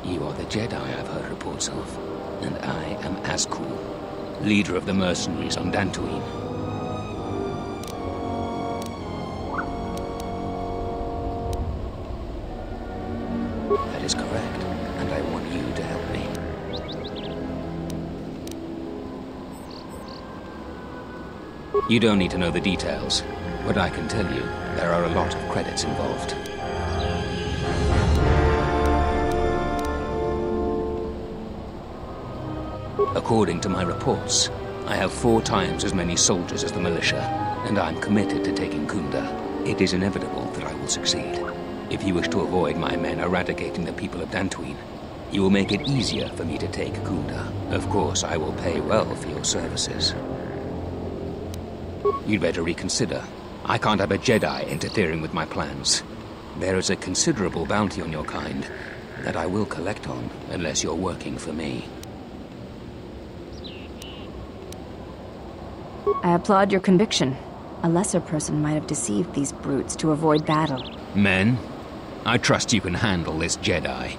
You are the Jedi I've heard reports of, and I am Azkul, leader of the mercenaries on Dantooine. That is correct, and I want you to help me. You don't need to know the details, but I can tell you there are a lot of credits involved. According to my reports, I have 4 times as many soldiers as the militia, and I'm committed to taking Kunda. It is inevitable that I will succeed. If you wish to avoid my men eradicating the people of Dantooine, you will make it easier for me to take Kunda. Of course, I will pay well for your services. You'd better reconsider. I can't have a Jedi interfering with my plans. There is a considerable bounty on your kind that I will collect on unless you're working for me. I applaud your conviction. A lesser person might have deceived these brutes to avoid battle. Men, I trust you can handle this Jedi.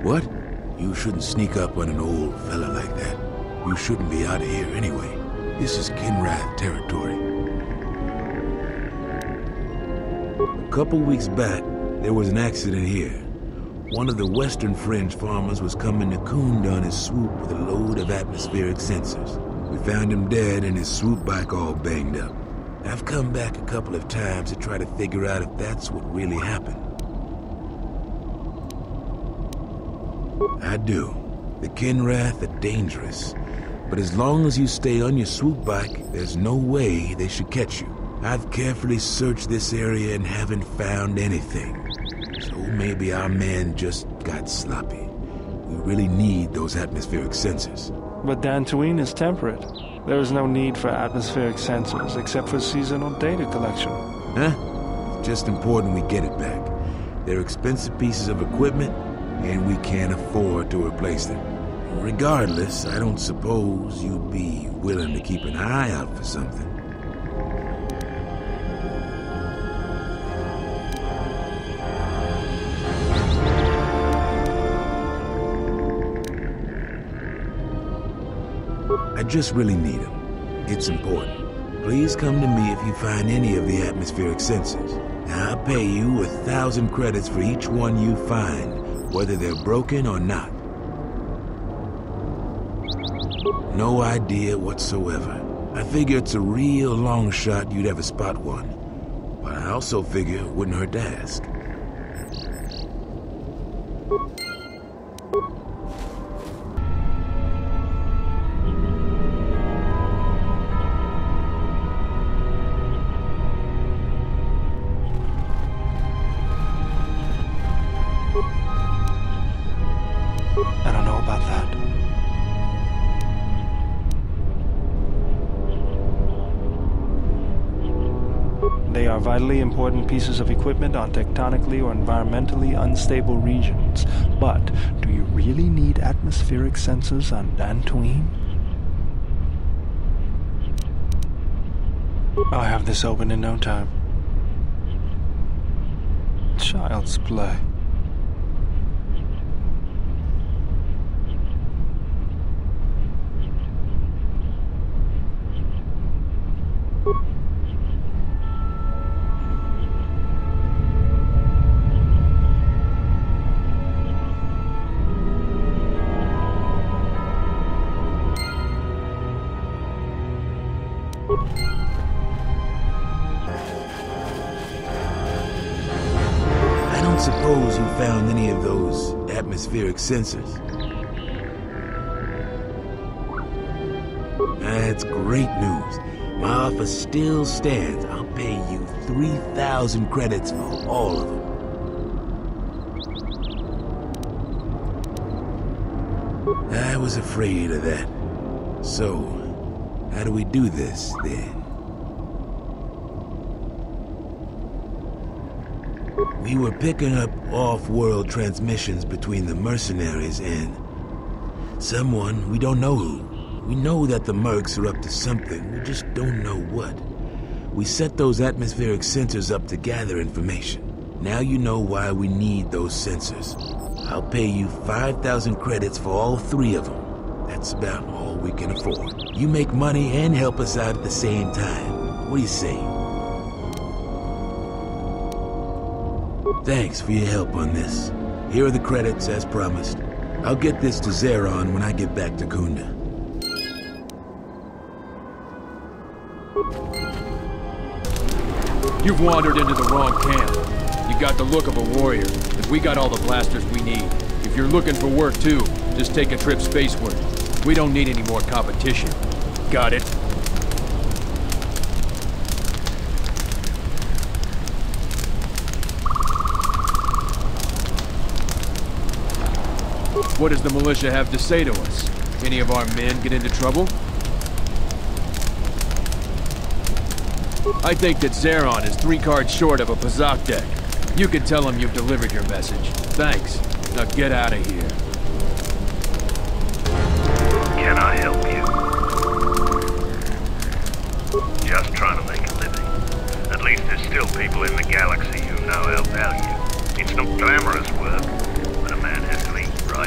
What? You shouldn't sneak up on an old fella like that. You shouldn't be out of here anyway. This is Kinrath territory. A couple weeks back, there was an accident here. One of the Western Fringe farmers was coming to Kunda on his swoop with a load of atmospheric sensors. We found him dead and his swoop bike all banged up. I've come back a couple of times to try to figure out if that's what really happened. I do. The Kinrath are dangerous. But as long as you stay on your swoop bike, there's no way they should catch you. I've carefully searched this area and haven't found anything. So maybe our man just got sloppy. We really need those atmospheric sensors. But Dantooine is temperate. There is no need for atmospheric sensors except for seasonal data collection. Huh? It's just important we get it back. They're expensive pieces of equipment, and we can't afford to replace them. Regardless, I don't suppose you'd be willing to keep an eye out for something. I just really need them. It's important. Please come to me if you find any of the atmospheric sensors. I'll pay you 1,000 credits for each one you find, whether they're broken or not. No idea whatsoever. I figure it's a real long shot you'd ever spot one. But I also figure it wouldn't hurt to ask. I don't know about that. They are vitally important pieces of equipment on tectonically or environmentally unstable regions. But do you really need atmospheric sensors on Dantooine? I'll have this open in no time. Child's play. I don't suppose you found any of those atmospheric sensors? That's great news. My offer still stands. I'll pay you 3,000 credits for all of them. I was afraid of that. So, how do we do this, then? We were picking up off-world transmissions between the mercenaries and someone we don't know who. We know that the mercs are up to something, we just don't know what. We set those atmospheric sensors up to gather information. Now you know why we need those sensors. I'll pay you 5,000 credits for all 3 of them. That's about all we can afford. You make money and help us out at the same time. What do you say? Thanks for your help on this. Here are the credits, as promised. I'll get this to Zeron when I get back to Kunda. You've wandered into the wrong camp. You got the look of a warrior, but we got all the blasters we need. If you're looking for work too, just take a trip spaceward. We don't need any more competition. Got it? What does the militia have to say to us? Any of our men get into trouble? I think that Zeron is 3 cards short of a Pazak deck. You can tell him you've delivered your message. Thanks. Now get out of here. Can I help you? Just trying to make a living. At least there's still people in the galaxy who know our value. It's not glamorous work, but a man has to eat, right?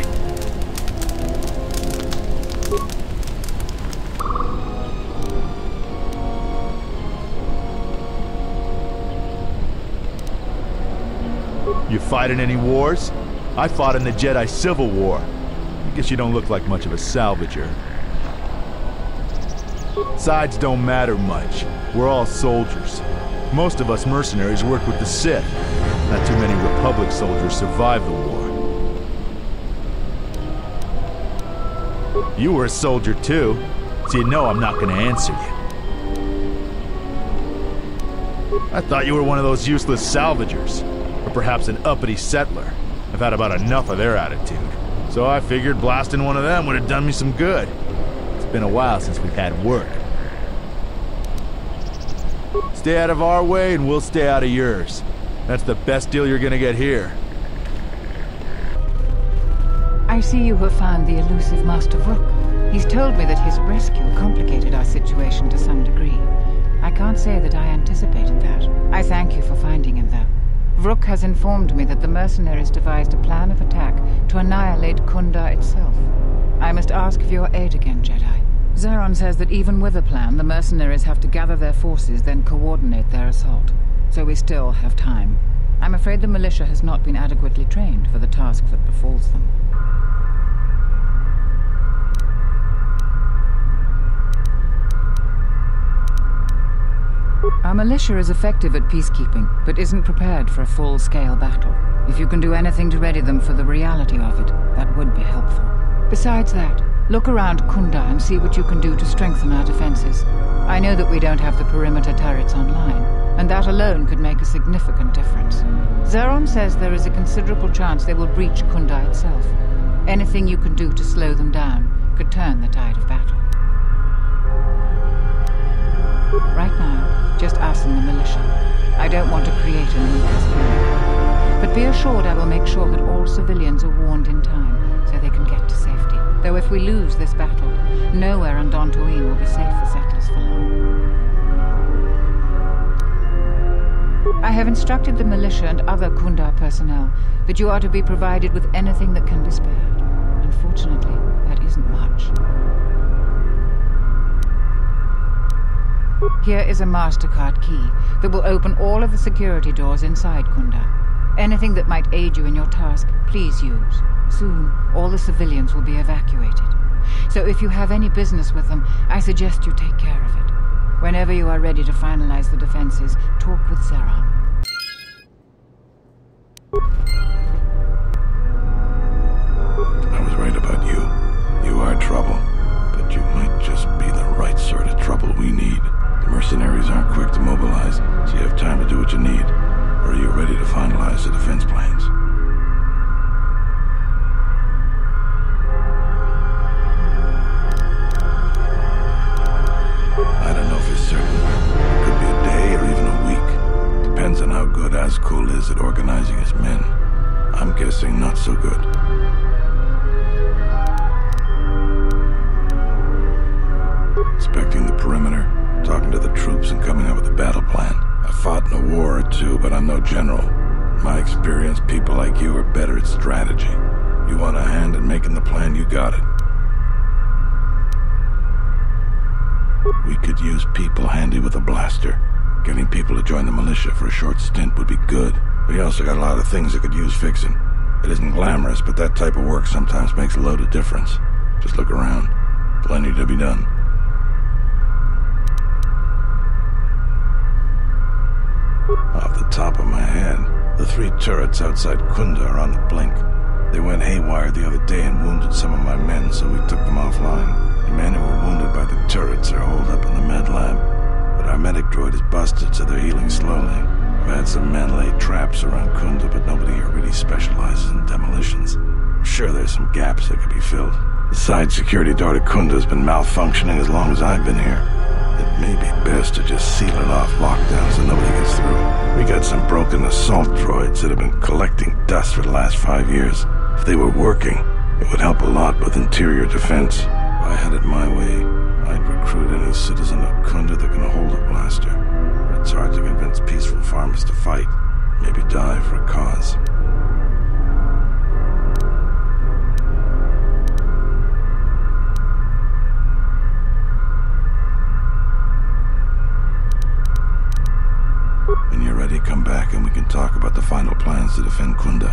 fight in any wars? I fought in the Jedi Civil War. I guess you don't look like much of a salvager. Sides don't matter much. We're all soldiers. Most of us mercenaries work with the Sith. Not too many Republic soldiers survive the war. You were a soldier too, so you know I'm not gonna answer you. I thought you were one of those useless salvagers, or perhaps an uppity settler. I've had about enough of their attitude, so I figured blasting one of them would have done me some good. It's been a while since we've had work. Stay out of our way and we'll stay out of yours. That's the best deal you're gonna get here. I see you have found the elusive Master Vrook. He's told me that his rescue complicated our situation to some degree. I can't say that I anticipated that. I thank you for finding him, though. Vrook has informed me that the mercenaries devised a plan of attack to annihilate Kunda itself. I must ask for your aid again, Jedi. Zeron says that even with a plan, the mercenaries have to gather their forces, then coordinate their assault. So we still have time. I'm afraid the militia has not been adequately trained for the task that befalls them. Our militia is effective at peacekeeping, but isn't prepared for a full-scale battle. If you can do anything to ready them for the reality of it, that would be helpful. Besides that, look around Kunda and see what you can do to strengthen our defenses. I know that we don't have the perimeter turrets online, and that alone could make a significant difference. Zeron says there is a considerable chance they will breach Kunda itself. Anything you can do to slow them down could turn the tide of battle. Right now, just us and the militia. I don't want to create a new hysteria. But be assured I will make sure that all civilians are warned in time, so they can get to safety. Though if we lose this battle, nowhere on Dantooine will be safe for settlers for long. I have instructed the militia and other Kunda personnel that you are to be provided with anything that can be spared. Unfortunately, that isn't much. Here is a MasterCard key that will open all of the security doors inside Kunda. Anything that might aid you in your task, please use. Soon, all the civilians will be evacuated. So if you have any business with them, I suggest you take care of it. Whenever you are ready to finalize the defenses, talk with Zeron. I was right about you. You are trouble, but you might just be the right sort of trouble we need. The mercenaries aren't quick to mobilize, so you have time to do what you need. Or are you ready to finalize the defense plans? I don't know for certain. It could be a day or even a week. Depends on how good Azkul is at organizing his men. I'm guessing not so good. Inspecting the perimeter, talking to the troops and coming up with a battle plan. I fought in a war or two, but I'm no general. In my experience, people like you are better at strategy. You want a hand in making the plan, you got it. We could use people handy with a blaster. Getting people to join the militia for a short stint would be good. We also got a lot of things that could use fixing. It isn't glamorous, but that type of work sometimes makes a load of difference. Just look around. Plenty to be done. Off the top of my head, the 3 turrets outside Kunda are on the blink. They went haywire the other day and wounded some of my men, so we took them offline. The men who were wounded by the turrets are holed up in the med lab. But our medic droid is busted, so they're healing slowly. I've had some men lay traps around Kunda, but nobody here really specializes in demolitions. I'm sure there's some gaps that could be filled. The side security door to Kunda has been malfunctioning as long as I've been here. It may be best to just seal it off lockdown so nobody gets through. We got some broken assault droids that have been collecting dust for the last 5 years. If they were working, it would help a lot with interior defense. If I had it my way, I'd recruit any citizen of Kunda that can hold a blaster. But it's hard to convince peaceful farmers to fight, maybe die for a cause. When you're ready, come back and we can talk about the final plans to defend Kunda.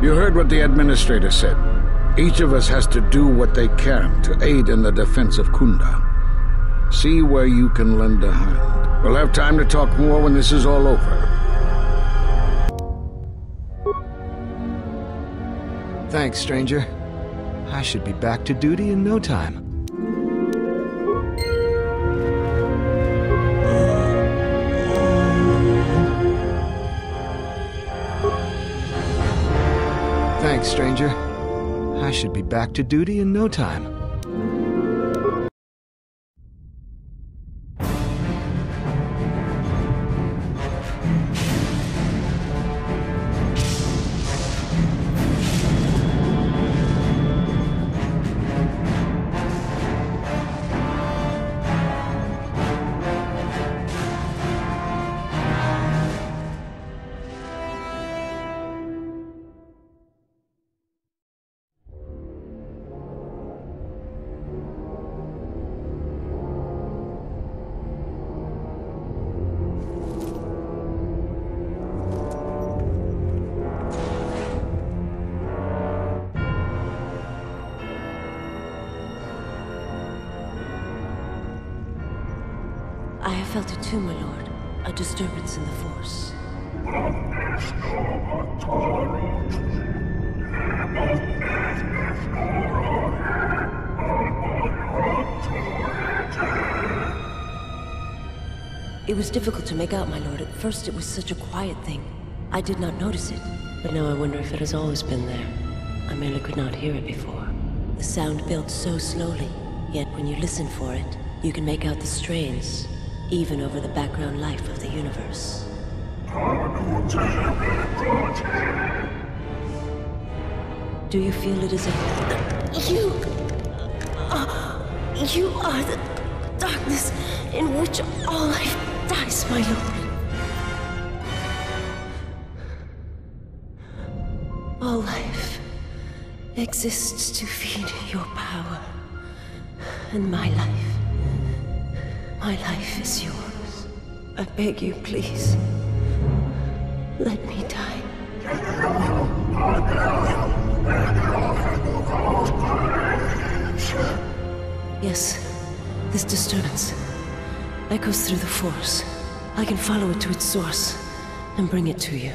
You heard what the administrator said. Each of us has to do what they can to aid in the defense of Kunda. See where you can lend a hand. We'll have time to talk more when this is all over. Thanks, stranger. I should be back to duty in no time. Thanks, stranger. I should be back to duty in no time. I have felt it too, my lord. A disturbance in the Force. It was difficult to make out, my lord. At first it was such a quiet thing. I did not notice it. But now I wonder if it has always been there. I merely could not hear it before. The sound built so slowly, yet when you listen for it, you can make out the strains, even over the background life of the universe. Do you feel it as if... You are the darkness in which all life dies, my lord. All life exists to feed your power. And my life is yours. I beg you, please. Let me die. Yes, this disturbance echoes through the Force. I can follow it to its source and bring it to you.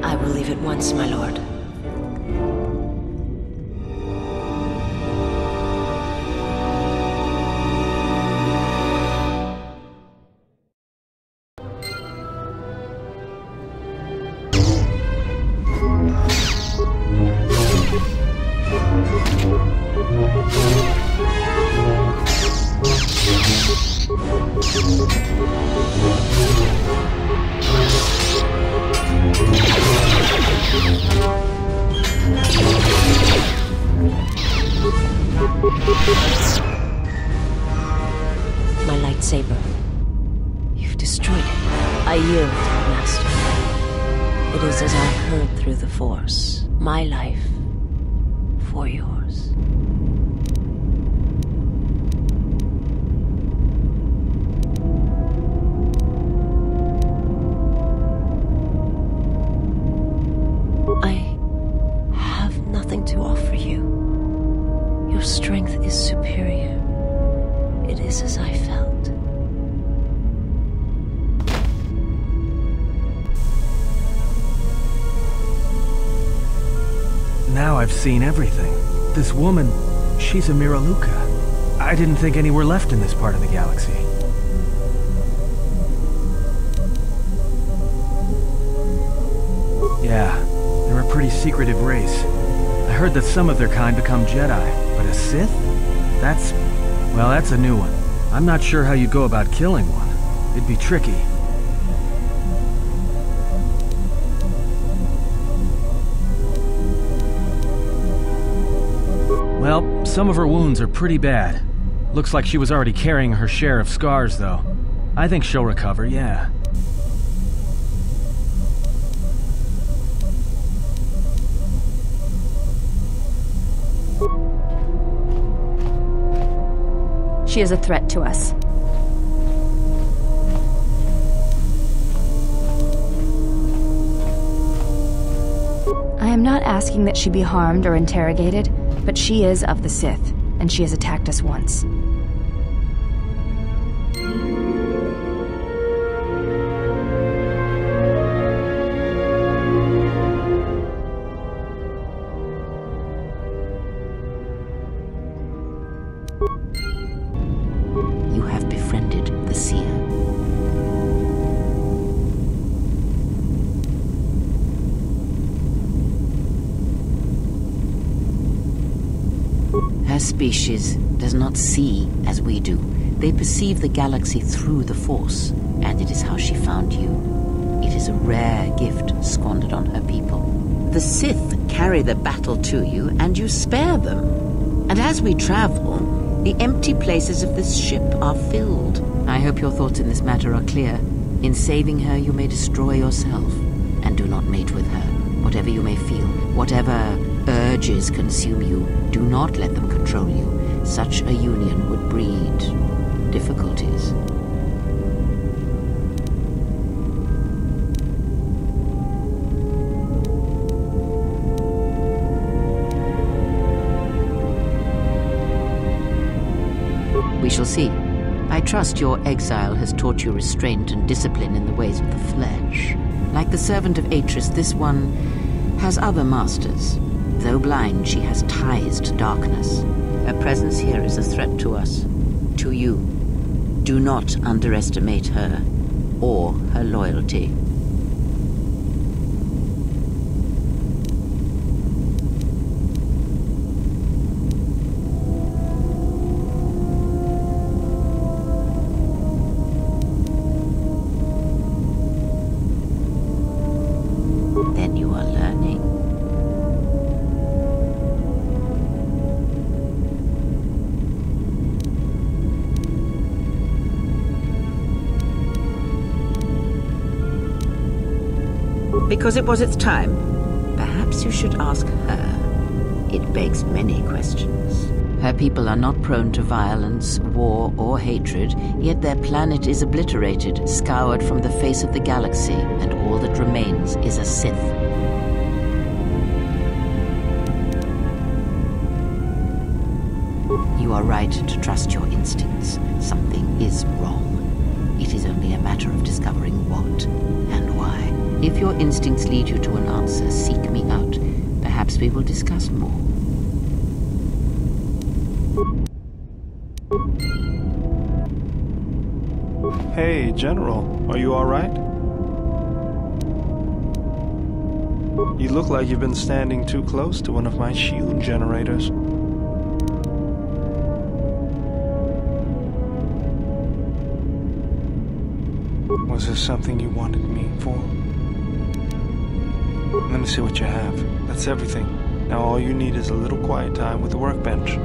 I will leave at once, my lord. My lightsaber. You've destroyed it. I yield, Master. It is as I heard through the Force. My life for yours. I have nothing to offer you. Your strength is superior. It is as I felt. Now I've seen everything. This woman, she's a Miraluka. I didn't think any were left in this part of the galaxy. Yeah, they're a pretty secretive race. I heard that some of their kind become Jedi, but a Sith? That's a new one. I'm not sure how you'd go about killing one. It'd be tricky. Well, some of her wounds are pretty bad. Looks like she was already carrying her share of scars, though. I think she'll recover, yeah. She is a threat to us. I am not asking that she be harmed or interrogated, but she is of the Sith, and she has attacked us once. You have befriended the Seer. Her species does not see as we do. They perceive the galaxy through the Force, and it is how she found you. It is a rare gift squandered on her people. The Sith carry the battle to you, and you spare them. And as we travel, the empty places of this ship are filled. I hope your thoughts in this matter are clear. In saving her, you may destroy yourself, and do not mate with her. Whatever you may feel, whatever urges consume you, do not let them control you. Such a union would breed difficulties. We shall see. I trust your exile has taught you restraint and discipline in the ways of the flesh. Like the servant of Atris, this one has other masters. Though blind, she has ties to darkness. Her presence here is a threat to us, to you. Do not underestimate her or her loyalty. Then you are learning. Because it was its time. Perhaps you should ask her. It begs many questions. Her people are not prone to violence, war, or hatred, yet their planet is obliterated, scoured from the face of the galaxy, and all that remains is a Sith. You are right to trust your instincts. Something is wrong. It is only a matter of discovering what and why. If your instincts lead you to an answer, seek me out. Perhaps we will discuss more. Hey, General, are you all right? You look like you've been standing too close to one of my shield generators. Was there something you wanted me for? Let me see what you have. That's everything. Now all you need is a little quiet time with the workbench.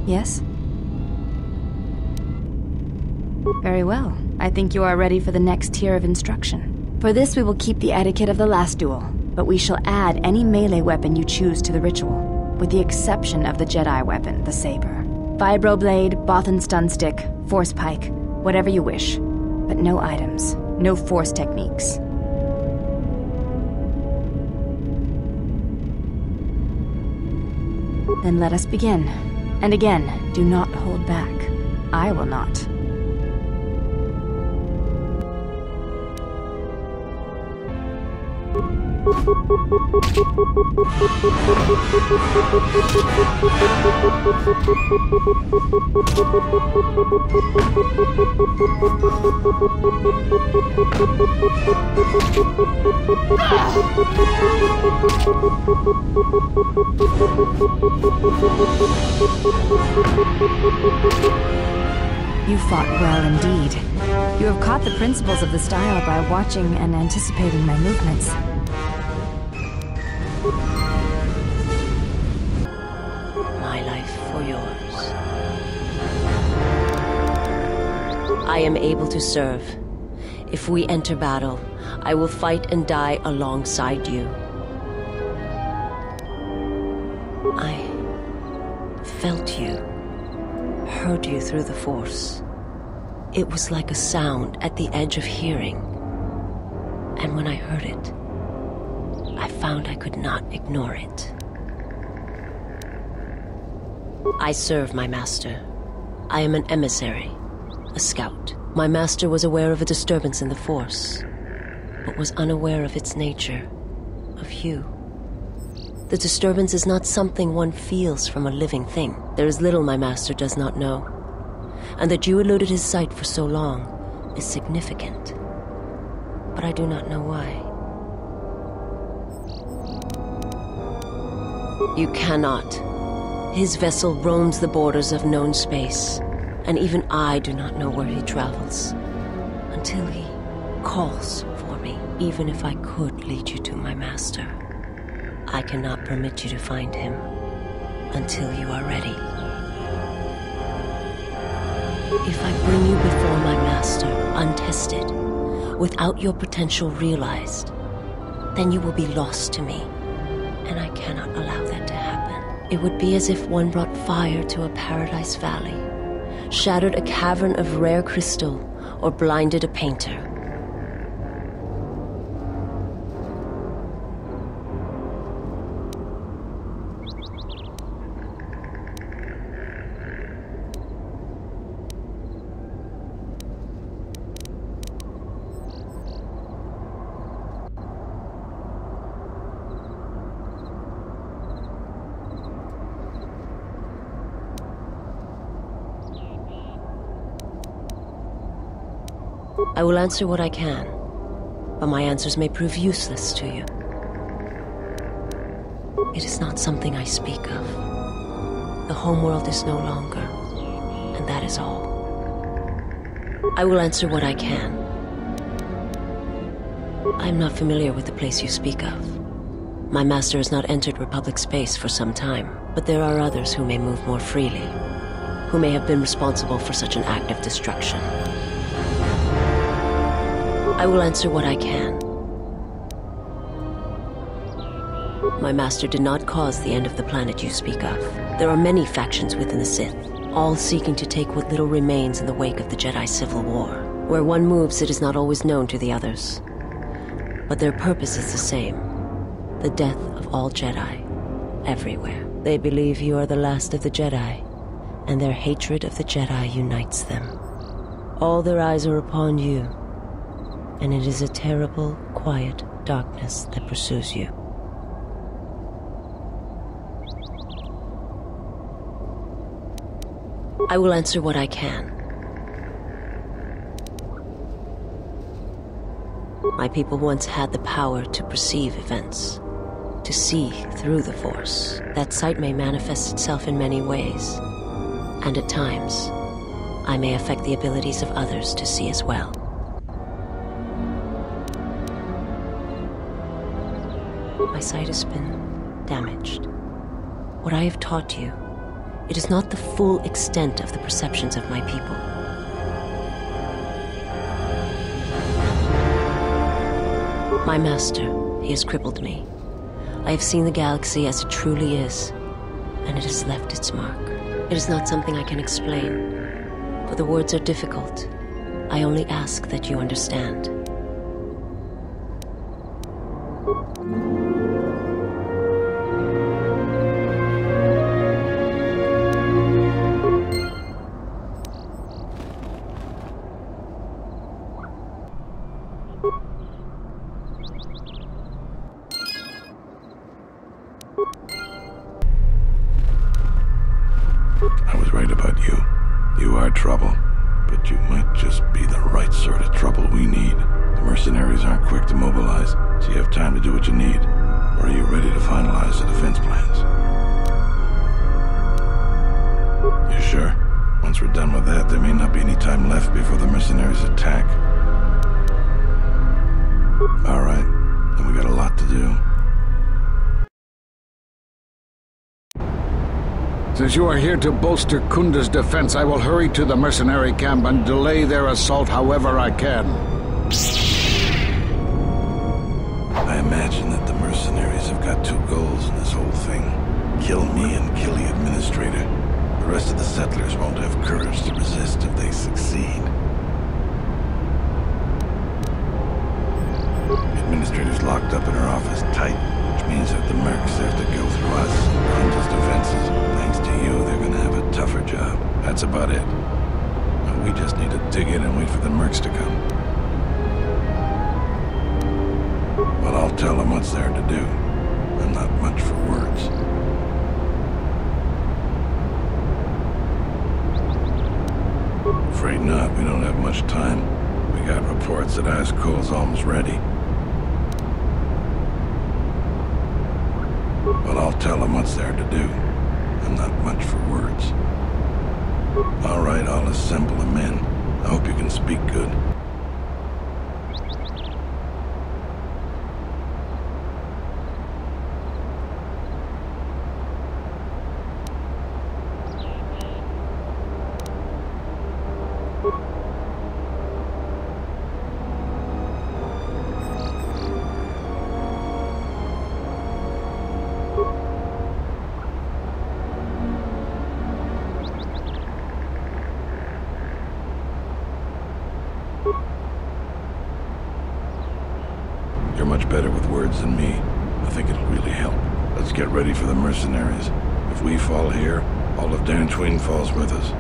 Yes? Very well. I think you are ready for the next tier of instruction. For this, we will keep the etiquette of the last duel, but we shall add any melee weapon you choose to the ritual, with the exception of the Jedi weapon, the saber. Vibroblade, Bothan stun stick, force pike, whatever you wish. But no items, no force techniques. Then let us begin. And again, do not hold back. I will not. You fought well indeed. You have caught the principles of the style by watching and anticipating my movements. My life for yours. I am able to serve. If we enter battle, I will fight and die alongside you. I felt you, heard you through the Force. It was like a sound at the edge of hearing. And when I heard it, I found I could not ignore it. I serve my master. I am an emissary, a scout. My master was aware of a disturbance in the Force, but was unaware of its nature, of you. The disturbance is not something one feels from a living thing. There is little my master does not know, and that you eluded his sight for so long is significant. But I do not know why. You cannot. His vessel roams the borders of known space, and even I do not know where he travels, until he calls for me. Even if I could lead you to my master, I cannot permit you to find him until you are ready. If I bring you before my master, untested, without your potential realized, then you will be lost to me, and I cannot allow that to happen. It would be as if one brought fire to a paradise valley, shattered a cavern of rare crystal, or blinded a painter. I will answer what I can, but my answers may prove useless to you. It is not something I speak of. The homeworld is no longer, and that is all. I will answer what I can. I am not familiar with the place you speak of. My master has not entered Republic space for some time, but there are others who may move more freely, who may have been responsible for such an act of destruction. I will answer what I can. My master did not cause the end of the planet you speak of. There are many factions within the Sith, all seeking to take what little remains in the wake of the Jedi Civil War. Where one moves, it is not always known to the others. But their purpose is the same. The death of all Jedi, everywhere. They believe you are the last of the Jedi, and their hatred of the Jedi unites them. All their eyes are upon you, and it is a terrible, quiet darkness that pursues you. I will answer what I can. My people once had the power to perceive events, to see through the Force. That sight may manifest itself in many ways, and at times, I may affect the abilities of others to see as well. My sight has been damaged. What I have taught you It is not the full extent of the perceptions of my people. My master, he has crippled me. I have seen the galaxy as it truly is, and it has left its mark. It is not something I can explain, for the words are difficult. I only ask that you understand. I was right about you. You are trouble, but you might just be the right sort of trouble we need. The mercenaries aren't quick to mobilize, so you have time to do what you need. Or are you ready to finalize the defense plans? You sure? Once we're done with that, there may not be any time left before the mercenaries attack. All right, then we got a lot to do. Since you are here to bolster Kunda's defense, I will hurry to the mercenary camp and delay their assault however I can. I imagine that the mercenaries have got two goals in this whole thing. Kill me and kill the administrator. The rest of the settlers won't have courage to resist if they succeed. The administrator's locked up in her office tight, which means that the mercs have to go through us and Kunda's defenses. Thanks to you, they're gonna have a tougher job. That's about it. And we just need to dig in and wait for the mercs to come. But I'll tell them what's there to do. I'm not much for words. Afraid not. We don't have much time. We got reports that Ascole's almost ready. But I'll tell them what's there to do. I'm not much for words. All right, I'll assemble the men. I hope you can speak good. You're much better with words than me. I think it'll really help. Let's get ready for the mercenaries. If we fall here, all of Dantooine falls with us.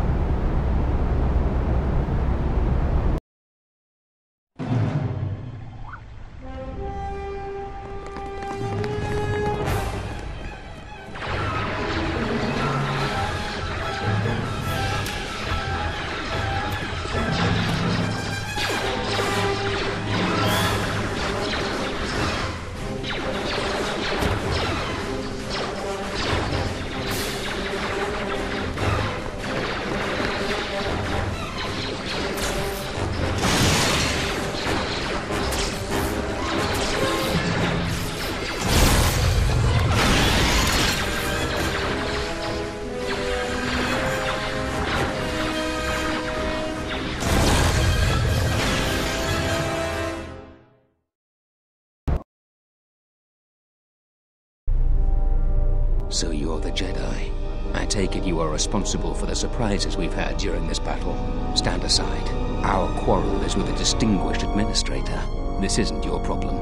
So you're the Jedi. I take it you are responsible for the surprises we've had during this battle. Stand aside. Our quarrel is with a distinguished administrator. This isn't your problem.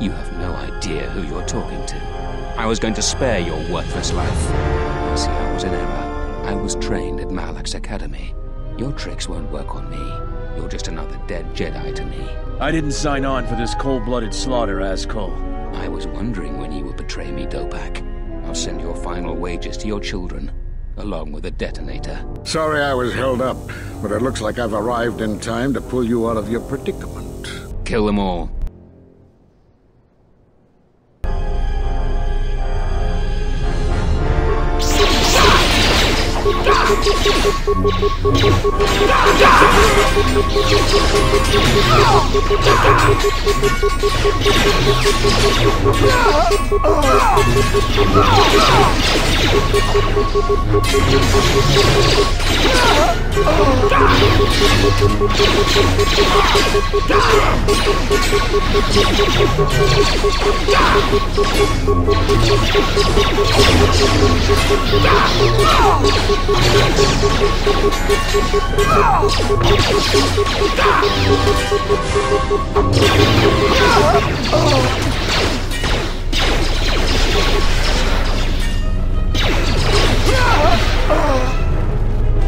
You have no idea who you're talking to. I was going to spare your worthless life. I see I was in error. I was trained at Malak's academy. Your tricks won't work on me. You're just another dead Jedi to me. I didn't sign on for this cold-blooded slaughter, Ascol. I was wondering when you would betray me, Dopak. I'll send your final wages to your children, along with a detonator. Sorry I was held up, but it looks like I've arrived in time to pull you out of your predicament. Kill them all.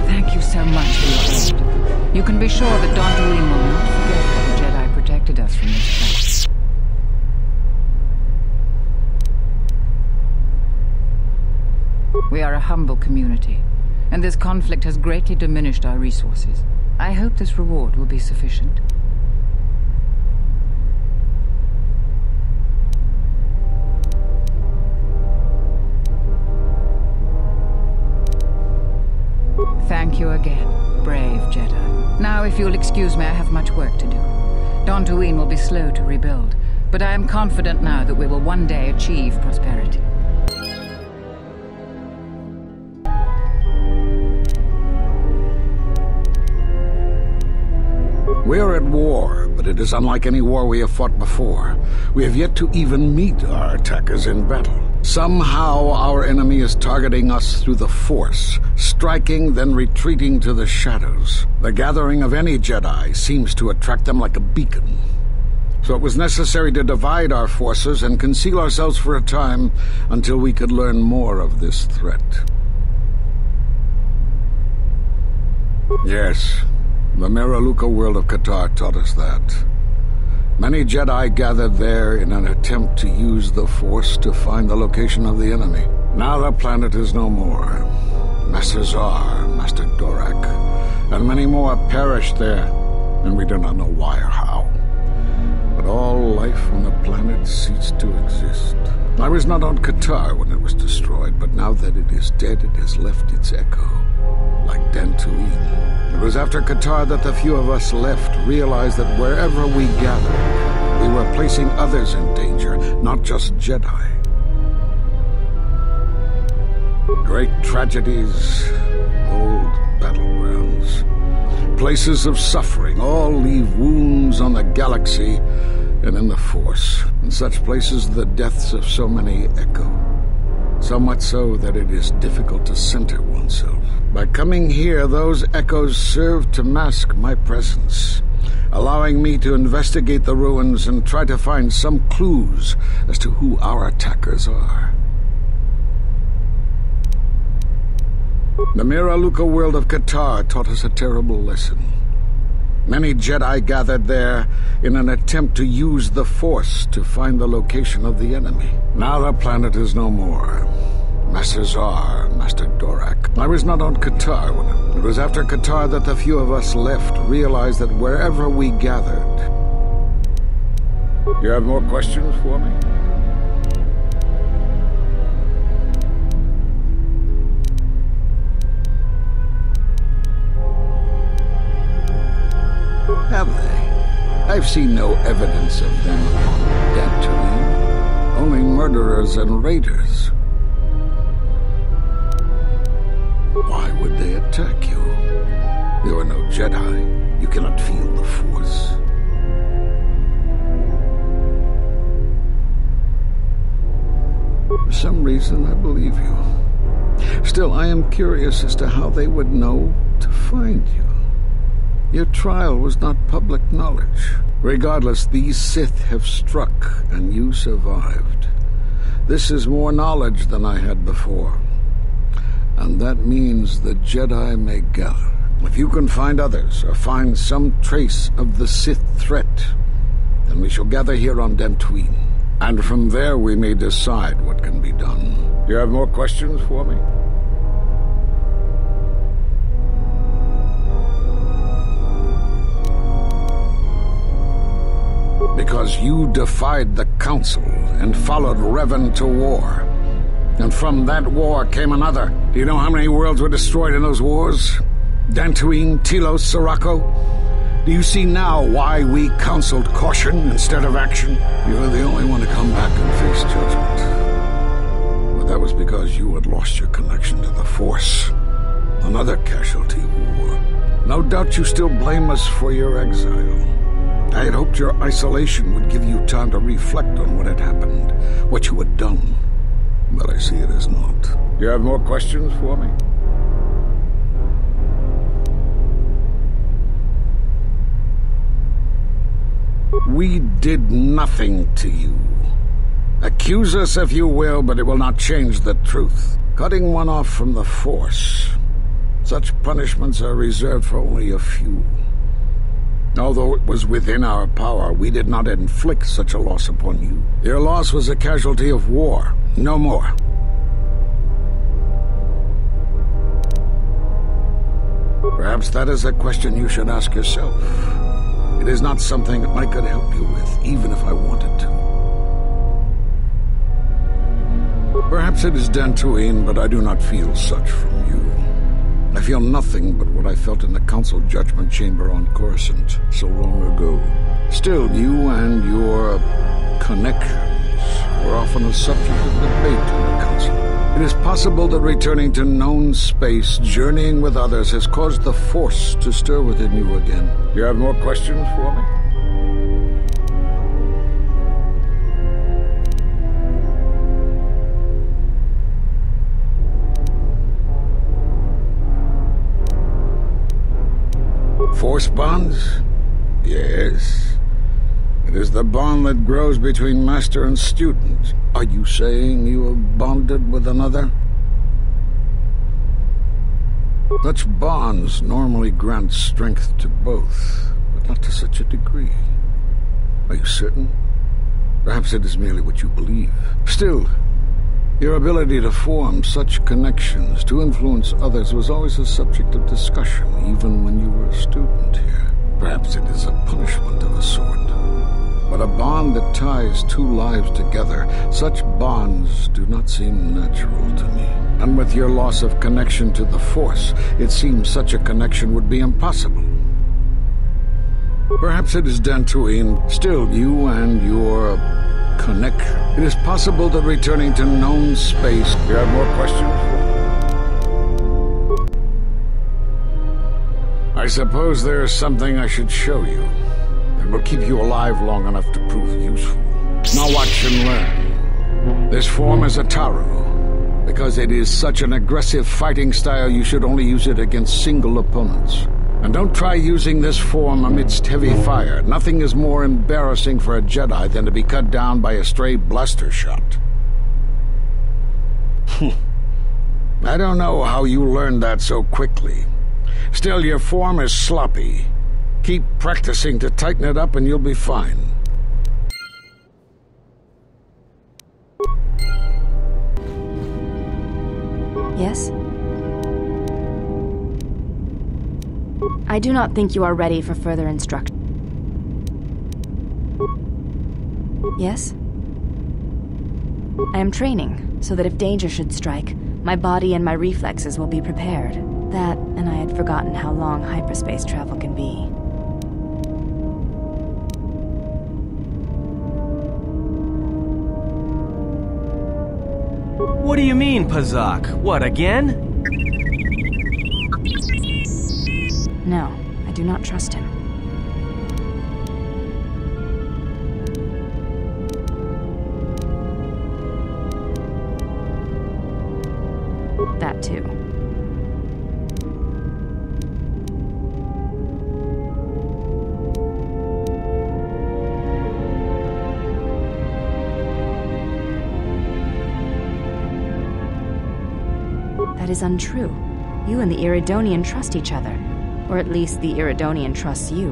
Thank you so much for your aid. You can be sure that Dantooine will not forget how the Jedi protected us from this place. We are a humble community, and this conflict has greatly diminished our resources. I hope this reward will be sufficient. Thank you again, brave Jedi. Now, if you'll excuse me, I have much work to do. Dantooine will be slow to rebuild, but I am confident now that we will one day achieve prosperity. We are at war, but it is unlike any war we have fought before. We have yet to even meet our attackers in battle. Somehow our enemy is targeting us through the Force, striking, then retreating to the shadows. The gathering of any Jedi seems to attract them like a beacon. So it was necessary to divide our forces and conceal ourselves for a time until we could learn more of this threat. Yes, the Miraluka world of Qatar taught us that. Many Jedi gathered there in an attempt to use the Force to find the location of the enemy. Now the planet is no more. Master Zar, Master Dorak, and many more perished there, and we do not know why or how. But all life on the planet ceased to exist. I was not on Qatar when it was destroyed, but now that it is dead, it has left its echo, like Dantooine. It was after Qatar that the few of us left realized that wherever we gathered, we were placing others in danger, not just Jedi. Great tragedies, old battlegrounds, places of suffering, all leave wounds on the galaxy and in the Force. In such places, the deaths of so many echo. So much so that it is difficult to center oneself. By coming here, those echoes serve to mask my presence, allowing me to investigate the ruins and try to find some clues as to who our attackers are. The Miraluka world of Qatar taught us a terrible lesson. Many Jedi gathered there in an attempt to use the Force to find the location of the enemy. Now the planet is no more. Master Zar, Master Dorak. I was not on Qatar when it was after Qatar that the few of us left realized that wherever we gathered... You have more questions for me? Have they? I've seen no evidence of them on Dantooine. Only murderers and raiders. Why would they attack you? You are no Jedi. You cannot feel the Force. For some reason, I believe you. Still, I am curious as to how they would know to find you. Your trial was not public knowledge. Regardless, these Sith have struck, and you survived. This is more knowledge than I had before. And that means the Jedi may gather. If you can find others, or find some trace of the Sith threat, then we shall gather here on Dantooine. And from there we may decide what can be done. You have more questions for me? Because you defied the Council and followed Revan to war. And from that war came another. Do you know how many worlds were destroyed in those wars? Dantooine, Telos, Sirocco? Do you see now why we counseled caution instead of action? You're the only one to come back and face judgment. But that was because you had lost your connection to the Force. Another casualty of war. No doubt you still blame us for your exile. I had hoped your isolation would give you time to reflect on what had happened, what you had done. But I see it as not. You have more questions for me? We did nothing to you. Accuse us if you will, but it will not change the truth. Cutting one off from the Force. Such punishments are reserved for only a few. Although it was within our power, we did not inflict such a loss upon you. Your loss was a casualty of war, no more. Perhaps that is a question you should ask yourself. It is not something I could help you with, even if I wanted to. Perhaps it is Dantooine, but I do not feel such from you. I feel nothing but what I felt in the Council Judgment Chamber on Coruscant so long ago. Still, you and your connections were often a subject of debate in the Council. It is possible that returning to known space, journeying with others, has caused the Force to stir within you again. You have more questions for me? Force bonds? Yes. It is the bond that grows between master and student. Are you saying you have bonded with another? Such bonds normally grant strength to both, but not to such a degree. Are you certain? Perhaps it is merely what you believe. Still, your ability to form such connections, to influence others, was always a subject of discussion, even when you were a student here. Perhaps it is a punishment of a sort. But a bond that ties two lives together, such bonds do not seem natural to me. And with your loss of connection to the Force, it seems such a connection would be impossible. Perhaps it is Dantooine. Still, you and your connection. It is possible that returning to known space... You have more questions? I suppose there is something I should show you. It will keep you alive long enough to prove useful. Now watch and learn. This form is a Taru. Because it is such an aggressive fighting style, you should only use it against single opponents. And don't try using this form amidst heavy fire. Nothing is more embarrassing for a Jedi than to be cut down by a stray blaster shot. I don't know how you learned that so quickly. Still, your form is sloppy. Keep practicing to tighten it up and you'll be fine. Yes? I do not think you are ready for further instruction. Yes? I am training, so that if danger should strike, my body and my reflexes will be prepared. That, and I had forgotten how long hyperspace travel can be. What do you mean, Pazak? What, again? No, I do not trust him. That too. That is untrue. You and the Iridonian trust each other. Or at least the Iridonian trusts you.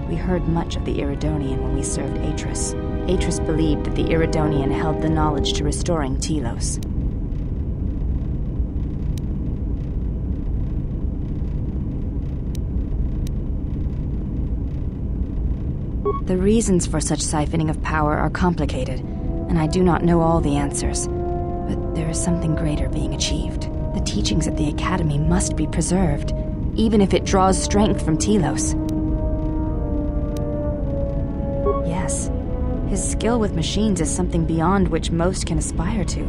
We heard much of the Iridonian when we served Atris. Atris believed that the Iridonian held the knowledge to restoring Telos. The reasons for such siphoning of power are complicated, and I do not know all the answers. But there is something greater being achieved. The teachings at the Academy must be preserved, even if it draws strength from Telos. Yes, his skill with machines is something beyond which most can aspire to.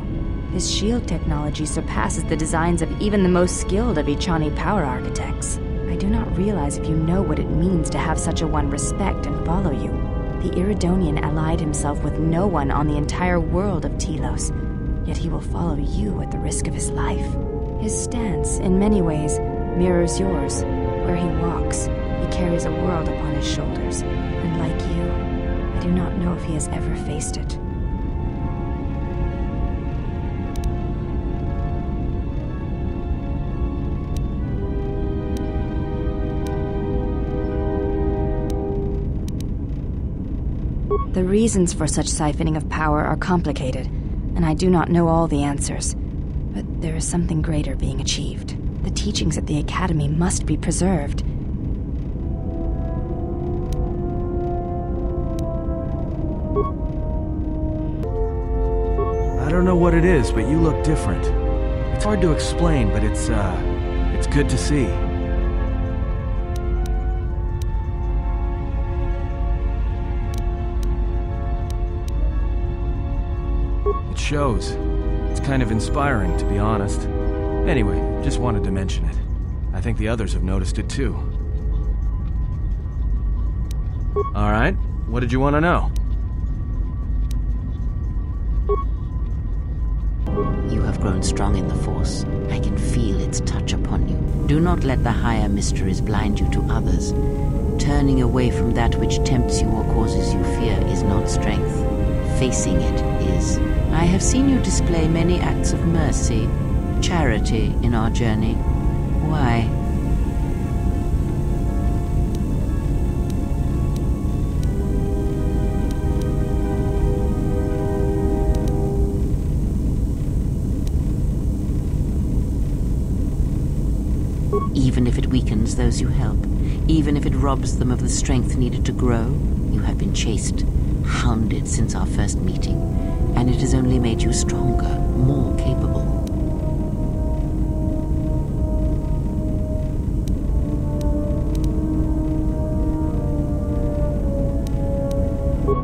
His shield technology surpasses the designs of even the most skilled of Echani power architects. I do not realize if you know what it means to have such a one respect and follow you. The Iridonian allied himself with no one on the entire world of Telos, yet he will follow you at the risk of his life. His stance, in many ways, mirrors yours. Where he walks, he carries a world upon his shoulders, and like you, I do not know if he has ever faced it. The reasons for such siphoning of power are complicated, and I do not know all the answers. But there is something greater being achieved. The teachings at the Academy must be preserved. I don't know what it is, but you look different. It's hard to explain, but it's good to see. It shows. It's kind of inspiring, to be honest. Anyway, just wanted to mention it. I think the others have noticed it too. All right, what did you want to know? You have grown strong in the Force. I can feel its touch upon you. Do not let the higher mysteries blind you to others. Turning away from that which tempts you or causes you fear is not strength. Facing it is. I have seen you display many acts of mercy, charity in our journey. Why? Even if it weakens those you help, even if it robs them of the strength needed to grow, you have been chased, hounded since our first meeting, and it has only made you stronger, more capable.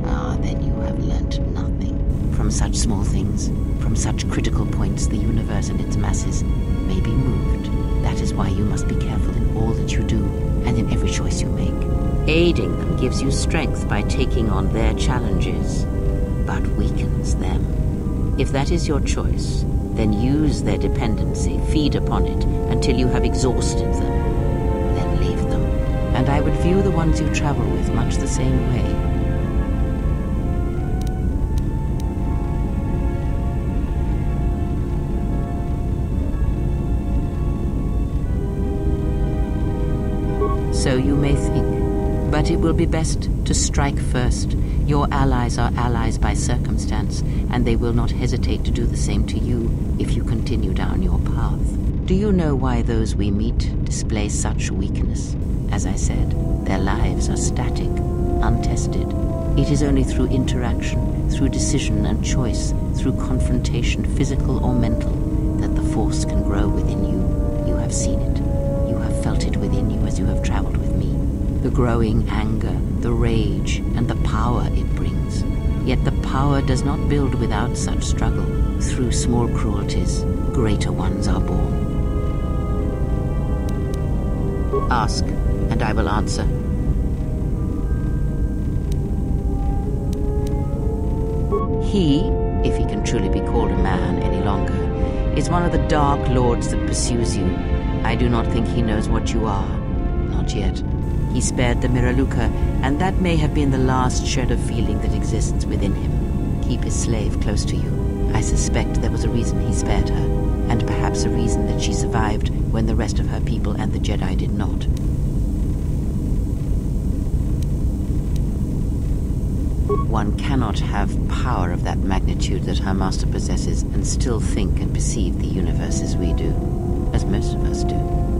Ah, then you have learnt nothing. From such small things, from such critical points, the universe and its masses may be moved. That is why you must be careful in all that you do, and in every choice you make. Aiding them gives you strength by taking on their challenges, but weakens them. If that is your choice, then use their dependency, feed upon it, until you have exhausted them. Then leave them, and I would view the ones you travel with much the same way. So you may think, but it will be best to strike first. Your allies are allies by circumstance, and they will not hesitate to do the same to you if you continue down your path. Do you know why those we meet display such weakness? As I said, their lives are static, untested. It is only through interaction, through decision and choice, through confrontation, physical or mental, that the Force can grow within you. You have seen it. You have felt it within you as you have traveled with me. The growing anger, the rage, and the power it brings. Yet the power does not build without such struggle. Through small cruelties, greater ones are born. Ask, and I will answer. He, if he can truly be called a man any longer, is one of the Dark Lords that pursues you. I do not think he knows what you are. Not yet. He spared the Miraluka, and that may have been the last shred of feeling that exists within him. Keep his slave close to you. I suspect there was a reason he spared her, and perhaps a reason that she survived when the rest of her people and the Jedi did not. One cannot have power of that magnitude that her master possesses and still think and perceive the universe as we do, as most of us do.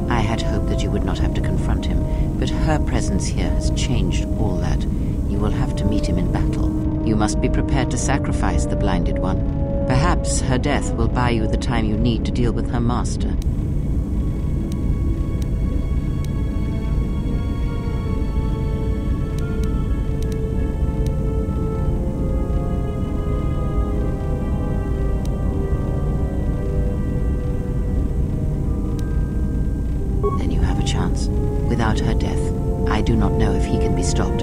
I had hoped that you would not have to confront him, but her presence here has changed all that. You will have to meet him in battle. You must be prepared to sacrifice the blinded one. Perhaps her death will buy you the time you need to deal with her master. Then you have a chance. Without her death, I do not know if he can be stopped.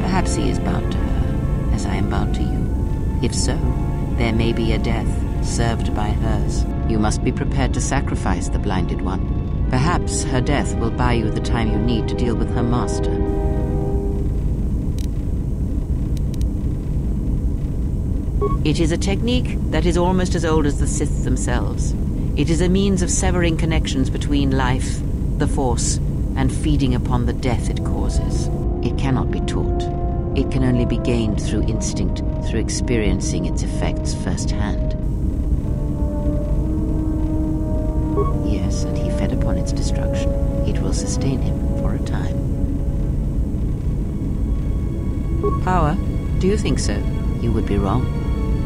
Perhaps he is bound to her, as I am bound to you. If so, there may be a death served by hers. You must be prepared to sacrifice the blinded one. Perhaps her death will buy you the time you need to deal with her master. It is a technique that is almost as old as the Sith themselves. It is a means of severing connections between life, the Force, and feeding upon the death it causes. It cannot be taught. It can only be gained through instinct, through experiencing its effects firsthand. Yes, and he fed upon its destruction. It will sustain him for a time. Power? Do you think so? You would be wrong.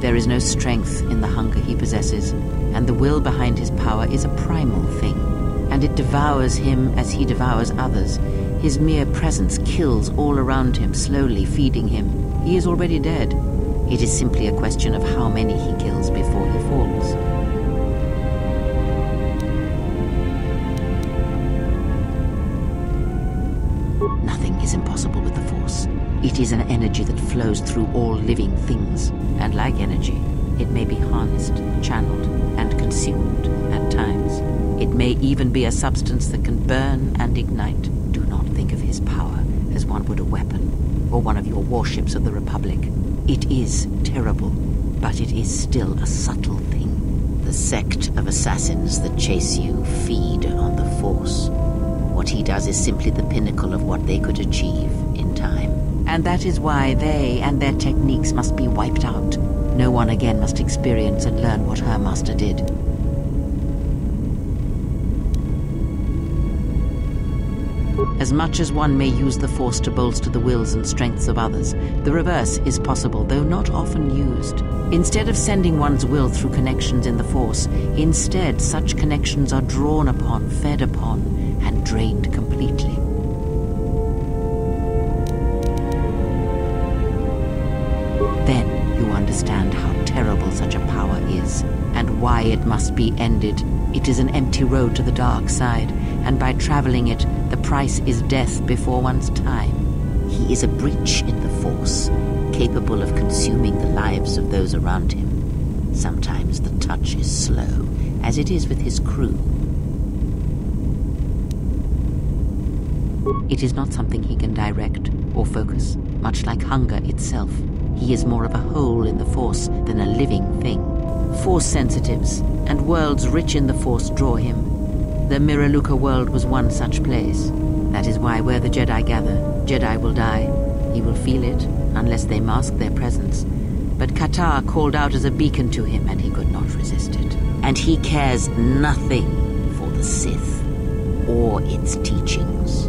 There is no strength in the hunger he possesses, and the will behind his power is a primal thing, and it devours him as he devours others. His mere presence kills all around him, slowly feeding him. He is already dead. It is simply a question of how many he kills before he falls. Nothing is impossible with the Force. It is an energy that flows through all living things, and like energy, it may be harnessed, channeled, and consumed at times. It may even be a substance that can burn and ignite. Do not think of his power as one would a weapon, or one of your warships of the Republic. It is terrible, but it is still a subtle thing. The sect of assassins that chase you feed on the Force. What he does is simply the pinnacle of what they could achieve in time. And that is why they and their techniques must be wiped out. No one again must experience and learn what her master did. As much as one may use the Force to bolster the wills and strengths of others, the reverse is possible, though not often used. Instead of sending one's will through connections in the Force, instead such connections are drawn upon, fed upon, and drained completely. Then you understand how terrible such a power is, and why it must be ended. It is an empty road to the dark side, and by traveling it, the price is death before one's time. He is a breach in the Force, capable of consuming the lives of those around him. Sometimes the touch is slow, as it is with his crew. It is not something he can direct or focus, much like hunger itself. He is more of a hole in the Force than a living thing. Force sensitives and worlds rich in the Force draw him. The Miraluka world was one such place. That is why where the Jedi gather, Jedi will die. He will feel it, unless they mask their presence. But Katar called out as a beacon to him, and he could not resist it. And he cares nothing for the Sith, or its teachings,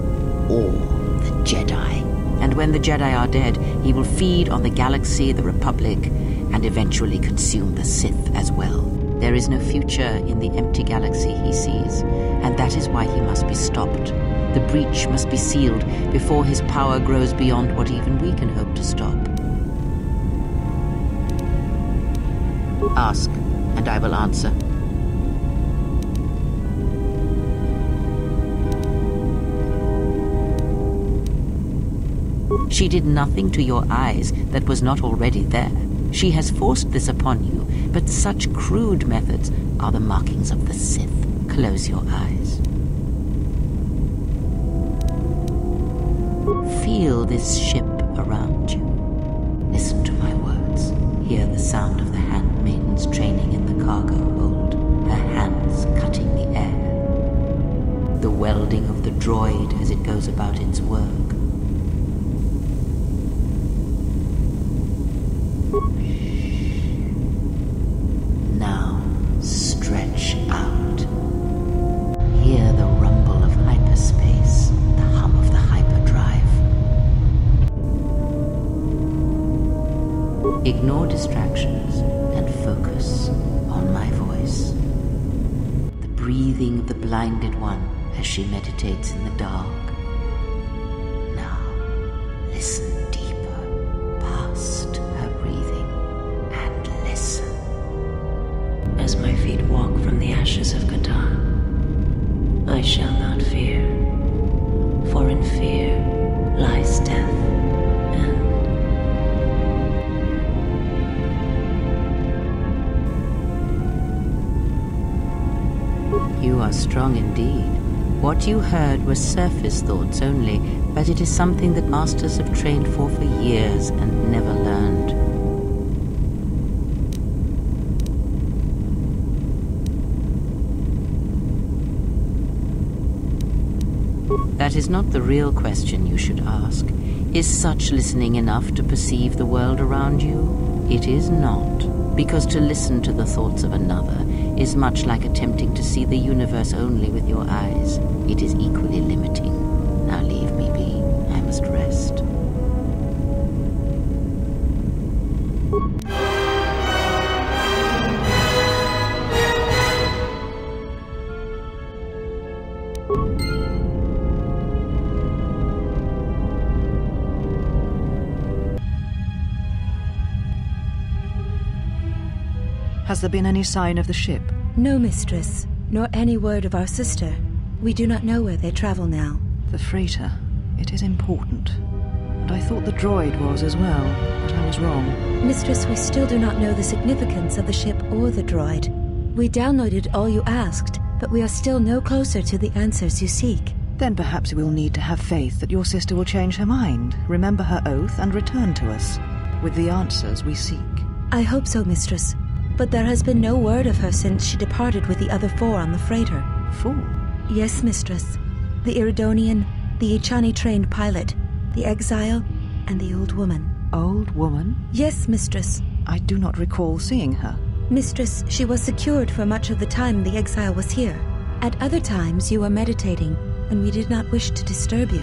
or the Jedi. And when the Jedi are dead, he will feed on the galaxy, the Republic, and eventually consume the Sith as well. There is no future in the empty galaxy he sees, and that is why he must be stopped. The breach must be sealed before his power grows beyond what even we can hope to stop. Ask, and I will answer. She did nothing to your eyes that was not already there. She has forced this upon you, but such crude methods are the markings of the Sith. Close your eyes. Feel this ship around you. Listen to my words. Hear the sound of the handmaidens training in the cargo hold, her hands cutting the air. The welding of the droid as it goes about its work. Now, stretch out. Hear the rumble of hyperspace, the hum of the hyperdrive. Ignore distractions and focus on my voice. The breathing of the blinded one as she meditates in the dark. Now, listen deeper past her breathing and listen. As my feet walk from the ashes of Qatar, I shall not fear, for in fear lies death. You are strong indeed. What you heard was surface thoughts only, but it is something that masters have trained for years and never learned. That is not the real question you should ask. Is such listening enough to perceive the world around you? It is not, because to listen to the thoughts of another is much like attempting to see the universe only with your eyes. It is equally limiting. Now leave me be. I must rest. Has there been any sign of the ship? No, mistress, nor any word of our sister. We do not know where they travel now. The freighter. It is important. And I thought the droid was as well, but I was wrong. Mistress, we still do not know the significance of the ship or the droid. We downloaded all you asked, but we are still no closer to the answers you seek. Then perhaps we'll need to have faith that your sister will change her mind, remember her oath, and return to us with the answers we seek. I hope so, mistress. But there has been no word of her since she departed with the other 4 on the freighter. 4? Yes, mistress. The Iridonian, the Ichani-trained pilot, the exile, and the old woman. Old woman? Yes, mistress. I do not recall seeing her. Mistress, she was secured for much of the time the exile was here. At other times you were meditating, and we did not wish to disturb you.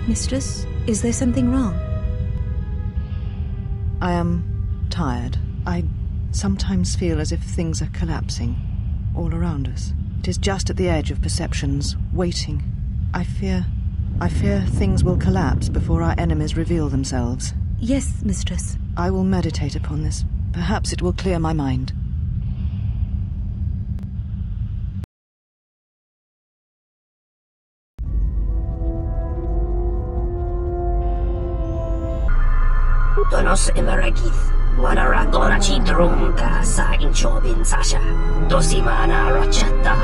Mistress, is there something wrong? I am tired. I sometimes feel as if things are collapsing all around us. It is just at the edge of perceptions, waiting. I fear things will collapse before our enemies reveal themselves. Yes, mistress. I will meditate upon this. Perhaps it will clear my mind. Donos emeragith. Wanaragora chidrunka sa inchobin sasha. Dosimana rachata.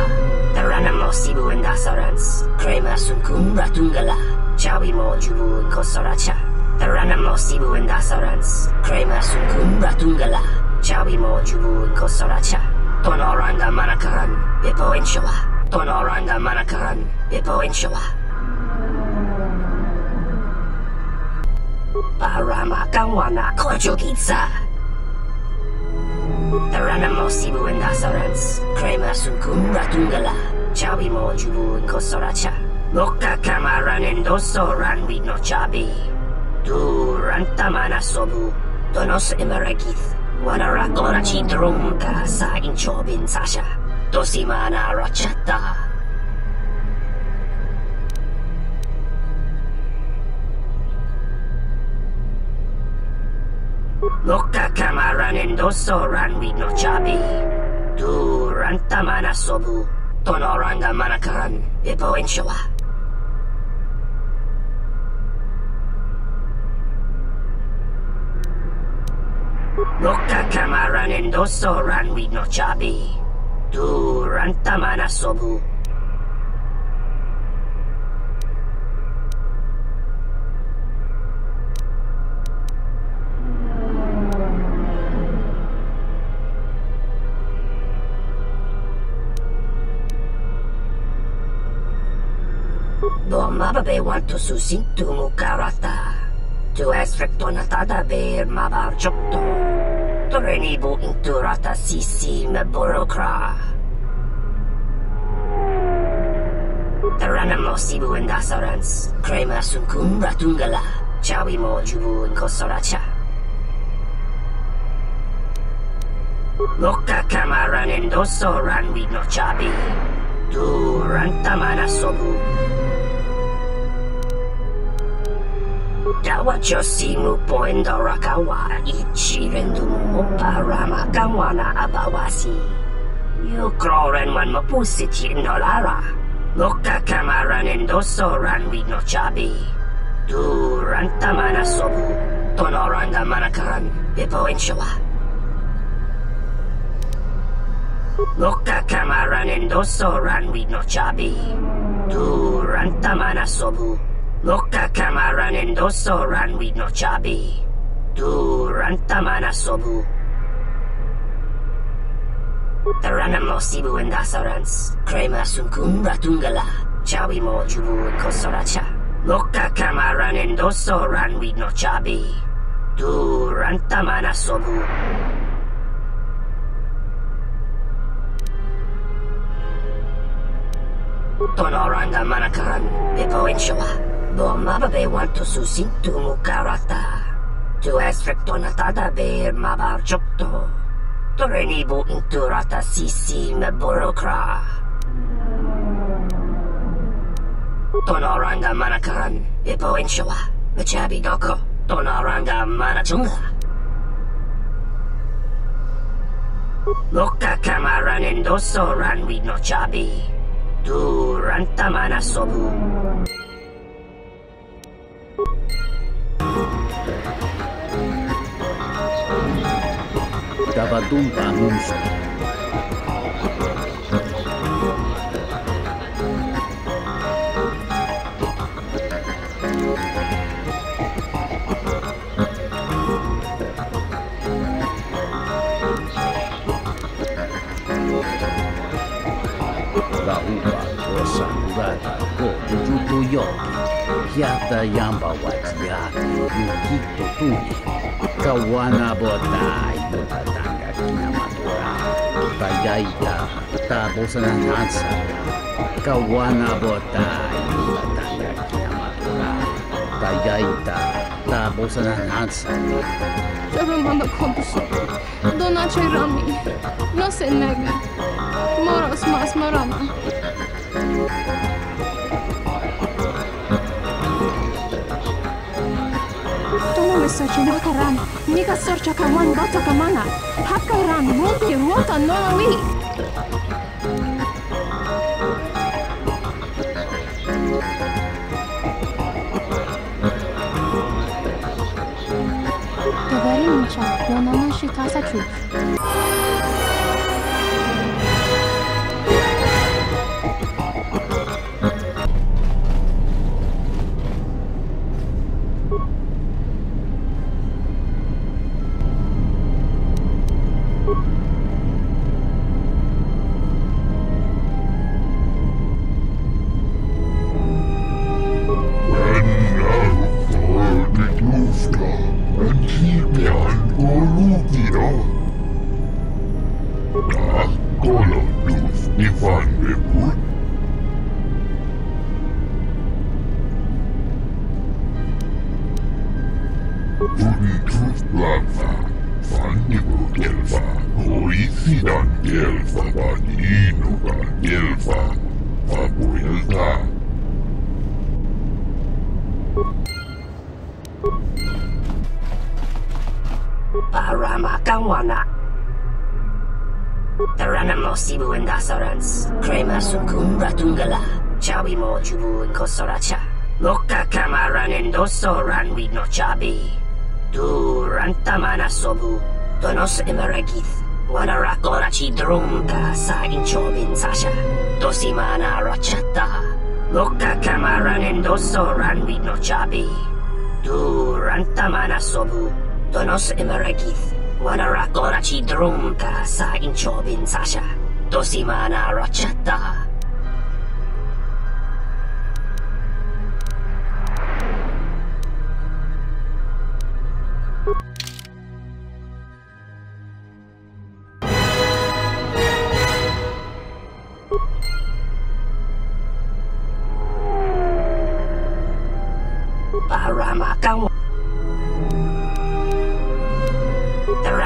Taranamo sibu and asarans. Crema sunkum ratungala. Chawi mo jubu and kosoracha. Taranamo sibu and asarans. Crema sunkum ratungala. Chawi mo jubu and kosoracha. Tonoranda manakaran. Bipo inshoa. Tonoranda manakaran. Bipo inshoa. Parama kawana kojogitsa. Taranamo sibu and asarans. Crema sunkum ratungala. Chawi mo jubu and kosoracha. Moka kamaran and dosoran with no chabi. Du rantamana sobu. Donos emeragith. Wanaragora chidrunka sa inchobin sasha. Dosimana rachata. Moka kamaran and dosoran with no chabi. Du rantamana sobu. Tonoranda manakaran. Bipo inshoa. Moka kamaran and dosoran with no chabi. Du rantamana sobu. Mababe want to susintu mukarata. Tu esfrektonatada ber mabar jokto. Torenibu inturata sisi me burokra. Taranamo sibu and asarans. Crema sunkum ratungala. Chawi mo jubu in kosoracha. Loka kamaran endoso ran we no chabi. Du rantamana sobu. Dawa josimu poendo rakawa ichi rendumu oparama kawana abawasi. You kroren man mapusiti indolara. Loka kamaran endoso ran we no chabi. Du rantamana sobu. Tonoranga manakan bipo inshawa. Loka kamaran endoso ran we no chabi. Du rantamana sobu. Loka kamaran endoso ran we no chabi. Du rantamana sobu. Taranamo sibu and dasarans. Krema sunkun ratungala. Chawi mo jubu and kosoracha. Loka kamaran endoso ran we no chabi. Du rantamana sobu. Tonoranga manakan, bipo inshawa. Bo mababe want to susintu mukarata. Tu esfrektonatada beer mabar chokto. Torenibu inturata sisi me borokra. Tonoranga manakan, bipo inshawa. Machabi doko, tonoranga manachunga. Loka kamaran endoso ran we no chabi. Du rantamana sobu. Dabadumpa munso. La uva rosa murata ko jujuto yoki. Hiata yamba watia yukito tuni. Kawana bota yutatanga kinamatura. Tayaita tabosana hansa. Kawana bota yutatanga kinamatura. Tayaita tabosana hansa. Dove mama kompuso? Dona c'è rami. No se nega. Moros mas marama. Tomo mesaci nakaran. Nika sorcha kawan bata kamana. Hakaran multi rota nonawi. Говори, Миша, но на нашей касачу. Paramakanwana. Taranamo sibu and dasarans. Krema sunkun ratungala. Chawi mo jubu and kosoracha. Loka kamaran endoso ran we no chabi. Du rantamana sobu. Donos emeragith. Wanarakorachi drumka sa inchobin sasha. Dosimana rachata. Loka kamaran endoso ran we no chabi. Du rantamana sobu. Donos emeragith. Wanarakorachi drumka sa inchobin sasha. Dosimana rachata. Paramakan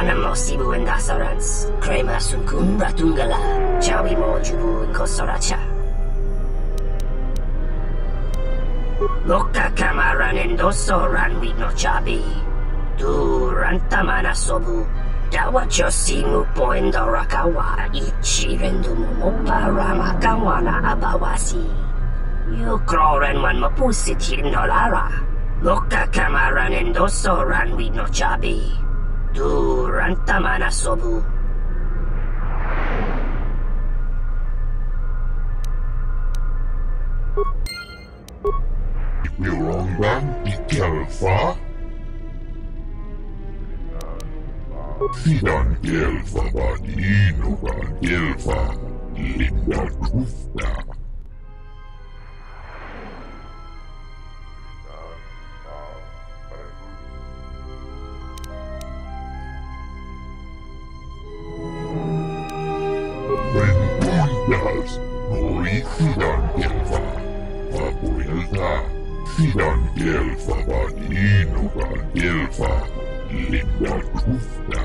Ranamo Sibu and Dasarans, Krema Sunkun Ratungala, Chawi Mojubu and Kosoracha. Loka Kamaran and Doso Ran with no Chabi. Tu Rantamana Sobu. Dawacho Simu Poendo Rakawa, Ichi Rendumu Mopa Ramakawana Abawasi. You Kroran one Mapusiti Nolara. Loka Kamaran and Doso Ran with no Chabi. Tu Rantamana Sobu. Mirongan Ikelfa Sidan Gelfa Badinogan Gelfa Linda Krufta Rentundas Nori Sidan Gelfa Fabuelta Sidan Gelfa Badinogan Gelfa Linda Krufta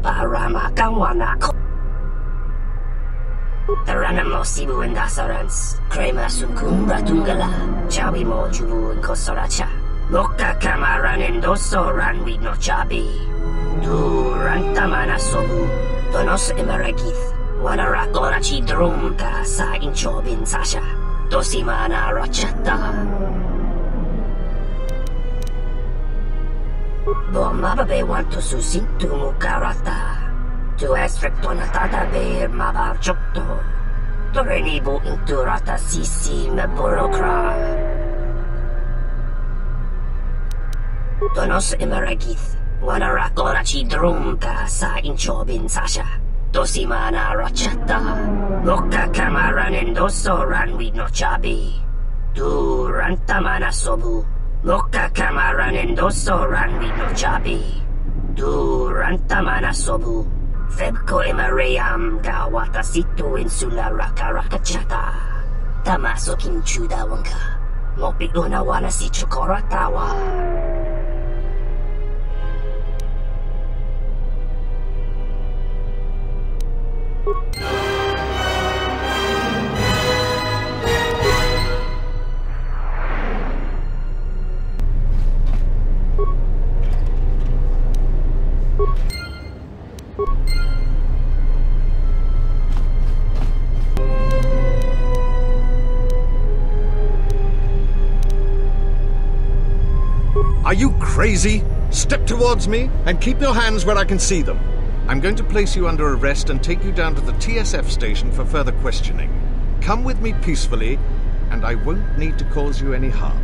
Paramakawana Ranamo Sibu and Dasarans, Krema Sunkun Ratungala, Chawi Mojubu and Kosoracha. Loka Kamaran and Doso Ran with no Chabi. Tu Rantamana Sobu, Donos Emeragith, Wanarakorachi Drumka Sa Inchobin Sasha, Dosimana Rachata. Bomababe want to susintu Mukarata. Tu esfrektonata ber mabar chokto. Torenibu inturata sisi me burokra. Donos emeragith. Wanarakorachi drumka sa inchobin sasha. Dosimana rachata. Loka kamaran and doso ran with no chabi. Tu rantamana sobu. Loka kamaran and doso ran with no chabi. Tu rantamana sobu. Febko emareyam gawata situ insula raka rakachata. Tamaso kinchuda wanka. Mopi unawana si chukoratawa. Are you crazy? Step towards me and keep your hands where I can see them. I'm going to place you under arrest and take you down to the TSF station for further questioning. Come with me peacefully, and I won't need to cause you any harm.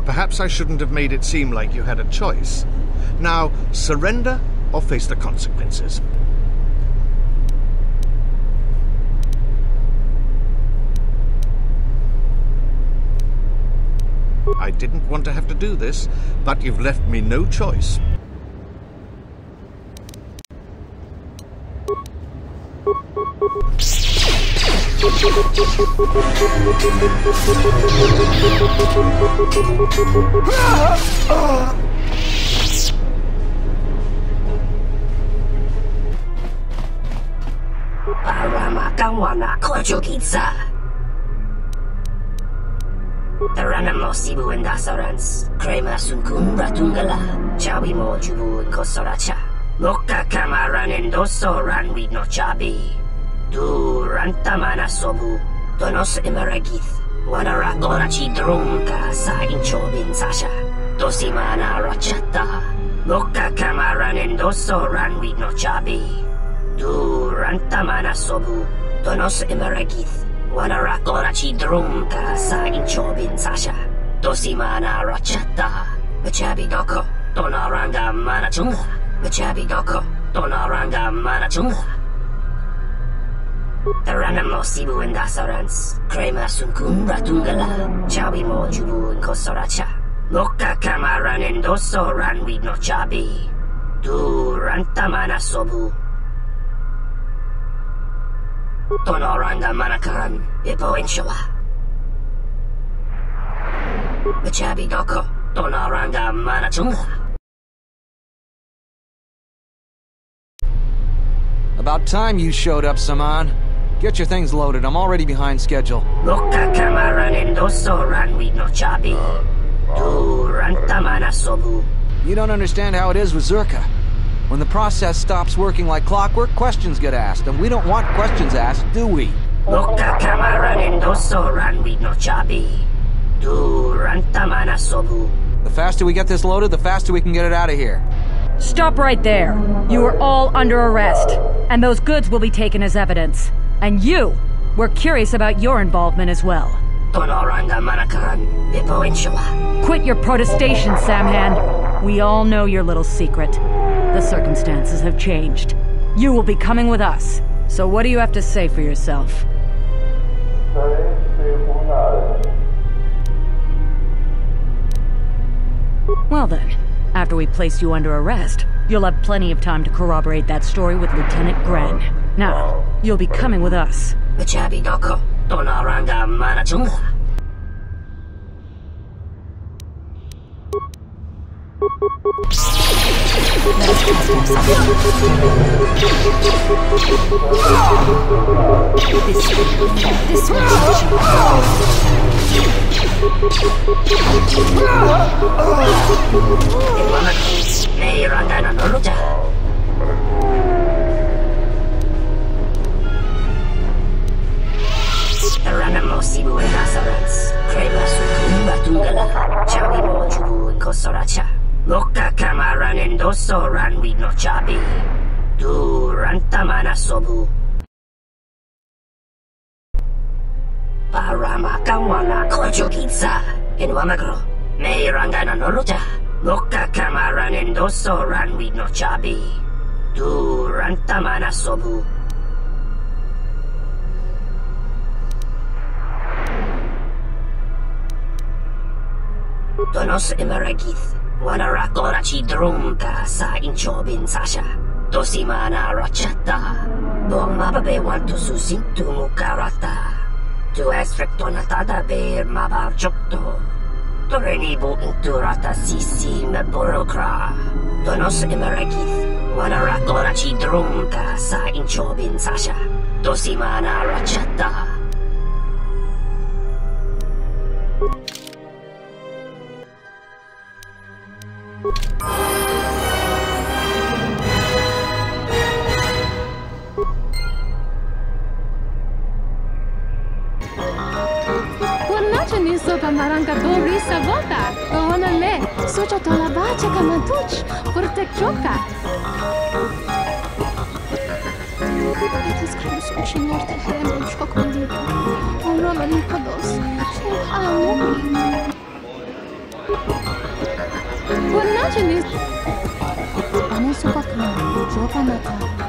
Perhaps I shouldn't have made it seem like you had a choice. Now, surrender or face the consequences. I didn't want to have to do this, but you've left me no choice. Paramakawana Kojukitsa. Ranamo Sibu and Dasarans, Krema Sunkun Ratungala, Chawi Mojubu and Kosoracha. Loka Kamaran and Doso Ran with no Chabi. Tu Rantamana Sobu, Donos Emeragith, Wanarakorachi Drumka Sa Inchobin Sasha, Dosimana Rachata. Loka Kamaran and Doso Ran with no Chabi. Tu Rantamana Sobu, Donos Emeragith, Wanarakorachi Drumka Sa Inchobin Sasha, Dosimana Rachata. Machabi Doko, Donaranga Manachunga, Bachabi doko, Donaranga Manachunga. Taranamo Sibu and Dasarans, Krema Sunkunda Tungala, Chabi Mo Jubu and Kosoracha. Boka Kamaran and Doso ran with no Chabi. Du Rantamana Sobu. Tonoranga Manakaran, Ipo and Shoa. Bachabi doko, Donaranga Manachunga. About time you showed up, Saman. Get your things loaded. I'm already behind schedule. Boka Kamaran and Doso ran with no Chabi. Du Rantamana Sobu. You don't understand how it is with Zurka. When the process stops working like clockwork, questions get asked, and we don't want questions asked, do we? Boka Kamaran and Doso ran with no Chabi. Du Rantamana Sobu. The faster we get this loaded, the faster we can get it out of here. Stop right there. You are all under arrest, and those goods will be taken as evidence. And you, we're curious about your involvement as well. Quit your protestation, Samhan. We all know your little secret. The circumstances have changed. You will be coming with us. So what do you have to say for yourself? Well then, after we place you under arrest, you'll have plenty of time to corroborate that story with Lieutenant Gren. Now, you'll be coming with us. Bachabi doko, Donaranga Manachunga. This way. Taranamo Sibu and Dasarans, Krema Sukumba Tungala, Chabi Mo Jubu and Kosoracha. Boka Kamaran and Doso ran with no Chabi. Du Rantamana Sobu. Parama Kawana Kojokitsa, in Wamagro, May Rangana Noruta. Boka Kamaran and Doso ran with no Chabi. Du Rantamana Sobu. Donos Emeragith, Wanarakorachi Drumka sa Inchobin Sasha. Dosimana Rachata. Bomababe want to susintu Mukarata. To Esfrectonatada Bear Mabar Chokto. Torenibu Inturata Sisi Meborokra. Donos Emeragith, Wanarakorachi Drumka sa Inchobin Sasha. Dosimana Rachata. Niso pamarangka dobri sa volta. Kohona me, socha tola bacha kamantuch, portek choka. Это скрылось очень мертвый хрен, что кондит. Он рано не подос. Вот начали. Они супака, чока ната.